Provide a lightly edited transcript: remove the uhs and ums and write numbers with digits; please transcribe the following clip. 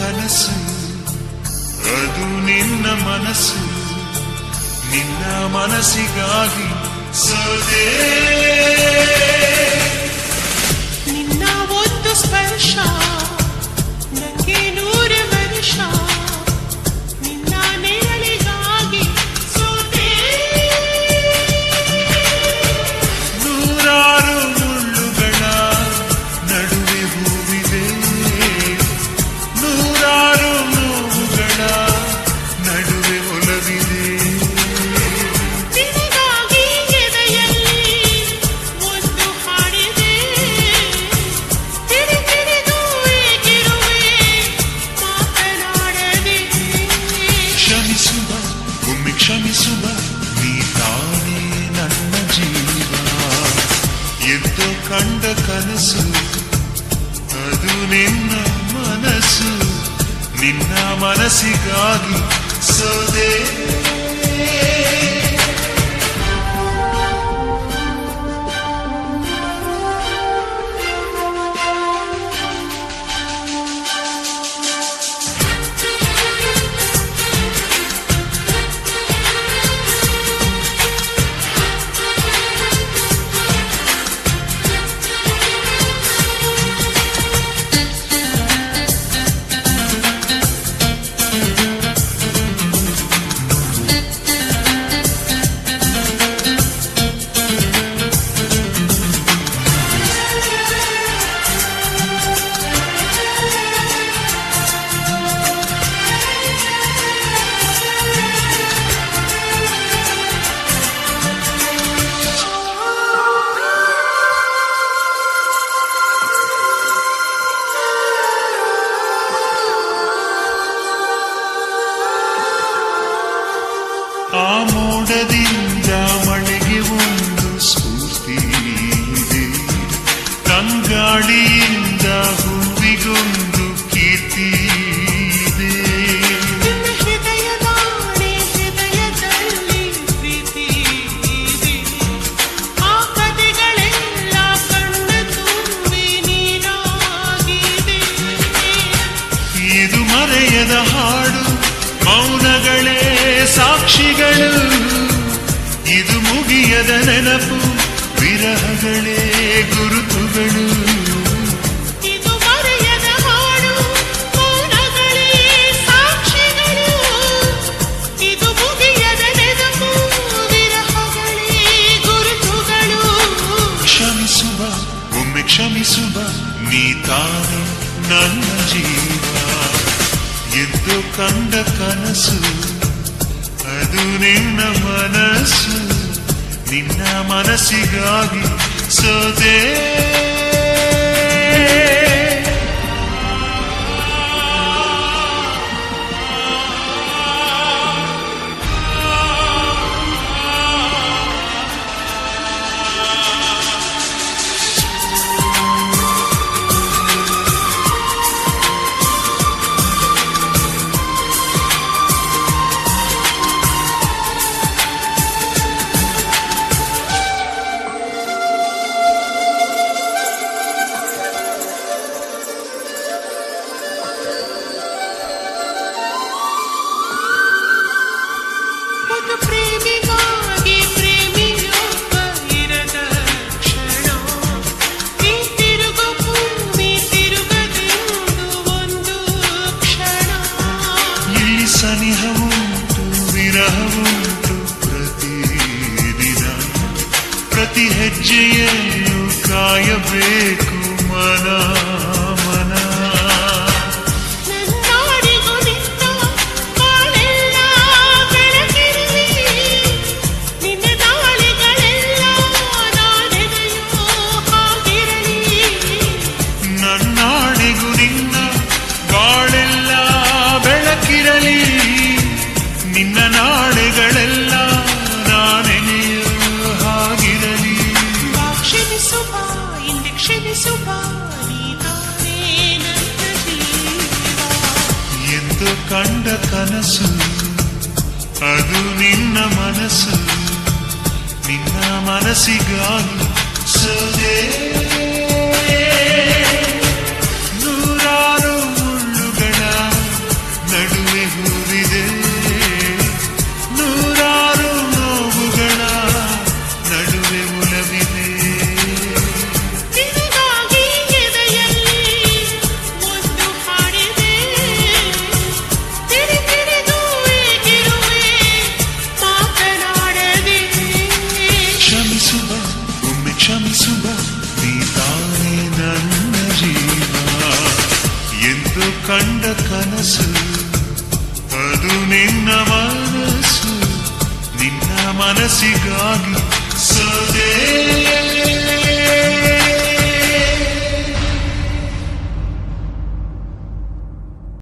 ಕನಸು ಅದು ನಿನ್ನ ಮನಸ್ಸು ನಿನ್ನ ಮನಸ್ಸಿಗಾಗಿ ಸೋದೆ ನಿನ್ನ ಒಂದು ಸ್ಪರ್ಶ ನಂಗೆ 100 ವರ್ಷ ನಿನ್ನ ನೆರಳಿಗಾಗಿ ಸೋದೆ ನೂರಾರು ಮುಳ್ಳುಗಳ ನಡುವೆ ಹೂವಿದೆ ನೂರಾರು ನೋವುಗಳ ನಡುವೆ ಒಲವಿದೆ ನಿನಗಾಗಿ ಎದೆಯಲ್ಲಿ ಒಂದು ಹಾಡಿದೆ ತಿರುತಿರುದು ಏಗಿರುವೆ ಮಾತನಾಡದೆ ಕ್ಷಮಿಸುವ ಒಮ್ಮೆ ಕ್ಷಮಿಸುವ ನೀ ತಾನೇ ನನ್ನ ಜೀವ ಎದ್ದು ಕಂಡ ಕನಸು ಅದು ನಿನ್ನ ಮನಸ್ಸು ನಿನ್ನ ಮನಸ್ಸಿಗಾಗಿ ಸೋದೆ ಆ ಮೋಡದಿಂದ ಮಳೆಗೆ ಒಂದು ಸ್ಫೂರ್ತಿ ಇದೆ ತಂಗಾಳಿಯಿಂದ ಹೂವಿಗೊಂದು ಕೀರ್ತಿ ಇದೆ ನಿನ್ನ ಹೃದಯದಾಣೆ ಹೃದಯದಲ್ಲಿ ಪ್ರೀತಿ ಇದೆ ಆ ಕಥೆಗಳೆಲ್ಲ ಕಣ್ಣ ತುಂಬಿ ನೀರಾಗಿದೆ ಇದು ಮರೆಯದ ಹಾಡು ಮೌನಗಳೇ ಸಾಕ್ಷಿಗಳು ಇದು ಮುಗಿಯದ ನೆನಪು ವಿರಹಗಳೇ ಗುರುತುಗಳು ಇದು ಮರೆಯದ ಹಾಡು ಮೌನಗಳೇ ಸಾಕ್ಷಿಗಳು ಇದು ಮುಗಿಯದ ನೆನಪು ವಿರಹಗಳೇ ಗುರುತುಗಳು ಕ್ಷಮಿಸುವ ಒಮ್ಮೆ ಕ್ಷಮಿಸುವ ನೀ ತಾನೇ ನನ್ನ ಜೀವ ಎದ್ದು ಕಂಡ ಕನಸು ಅದು ನಿನ್ನ ಮನಸ್ಸು ನಿನ್ನ ಮನಸ್ಸಿಗಾಗಿ ಸೋದೆ ಒಂದು ಪ್ರೇಮಿಗಾಗಿ ಪ್ರೇಮಿಯೊಬ್ಬ ಇರದ ಕ್ಷಣ ಈ ತಿರುಗು ಭೂಮಿ ತಿರುಗದೆಂದು ಒಂದು ಕ್ಷಣ ಇಲ್ಲಿ ಸನಿಹವುಂಟು ವಿರಹವುಂಟು ಪ್ರತಿದಿನ ಪ್ರತಿ ಹೆಜ್ಜೆಯನ್ನು ಕಾಯಬೇಕು ಮನ ಮನ ನನ್ನಾಡಿಗೂ ನಿನ್ನ ಬಾಳೆಲ್ಲ ಬೆಳಕಿರಲಿ ನಿನ್ನ ದಾಳಿಗಳೆಲ್ಲ ನಾನೆದೆಯೋ ಹಾಗಿರಲಿ ನನ್ನಾಣೆಗೂ ನಿನ್ನ ಬಾಳೆಲ್ಲ ಬೆಳಕಿರಲಿ ನಿನ್ನ ನಾಳೆಗಳೆಲ್ಲ ನಾನೆನೆಯೋ ಹಾಗಿರಲಿ ಕ್ಷಮಿಸುವ ಇಂದು ಕ್ಷಮಿಸುವ ನೀನೇ ನನ್ನ ಜೀವ ಎಂದು ಕಂಡ ಕನಸು ಅದು ನಿನ್ನ ಮನಸ್ಸು ನಿನ್ನ ಮನಸ್ಸಿಗಾಗಿ ಸೋದೆ ನೂರಾರು ಮುಳ್ಳುಗಳ ಎಂದು ಕಂಡ ಕನಸು ಅದು ನಿನ್ನ ಮನಸ್ಸು ನಿನ್ನ ಮನಸ್ಸಿಗಾಗಿ ಸೋದೆ